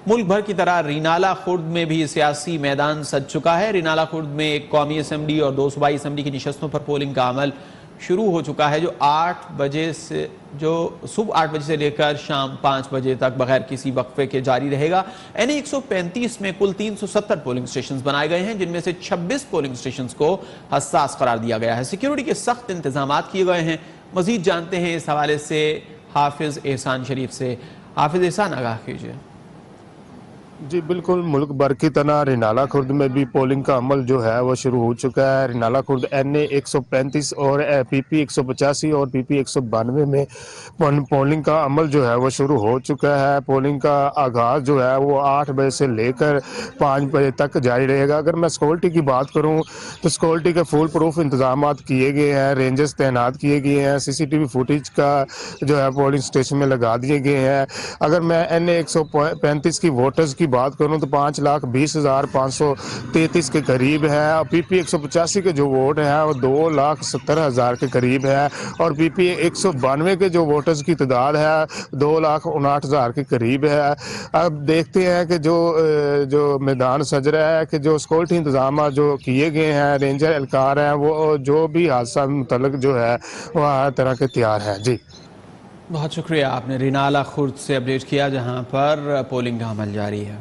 मुल्क भर की तरह रीनाला खुर्द में भी सियासी मैदान सज चुका है। रीनाला खुर्द में एक कौमी असम्बली और 2 सूबाई असम्बली की नशस्तों पर पोलिंग का अमल शुरू हो चुका है, जो सुबह 8 बजे से लेकर शाम 5 बजे तक बगैर किसी वक्फे के जारी रहेगा। NE 135 में कुल 370 पोलिंग स्टेशन बनाए गए हैं, जिनमें से 26 पोलिंग स्टेशन को हसास करार दिया गया है। सिक्योरिटी के सख्त इंतजाम किए गए हैं। मजीद जानते हैं इस हवाले से हाफिज एहसान शरीफ से। हाफिज एहसान, आगाह कीजिए। जी बिल्कुल, मुल्क भर की तरह रिनाला खुर्द में भी पोलिंग का अमल जो है वो शुरू हो चुका है। रिनाला खुर्द NA 135 और PP 185 और PP 192 में पोलिंग का अमल जो है वो शुरू हो चुका है। पोलिंग का आगाज़ जो है वो 8 बजे से लेकर 5 बजे तक जारी रहेगा। अगर मैं सिक्योरिटी की बात करूँ तो सिक्योरिटी के फुल प्रूफ इंतजाम किए गए हैं, रेंजर्स तैनात किए गए हैं, CCTV फुटेज का जो है पोलिंग स्टेशन में लगा दिए गए हैं। अगर मैं NA 135 की वोटर्स की बात करूं तो 5,20,533 के करीब है और PP 185 के जो वोट हैं वो 2,70,000 के करीब है और PP 192 के जो वोटर्स की तादाद है 2,59,000 के करीब है। अब देखते हैं कि जो मैदान सज रहा है कि जो सिक्योरिटी इंतजाम जो किए गए हैं, रेंजर एहलकार हैं, वो जो भी हादसा मुतल्लक जो है वो हर तरह के तैयार है। जी बहुत शुक्रिया, आपने रीनाला खुर्द से अपडेट किया जहां पर पोलिंग का अमल जारी है।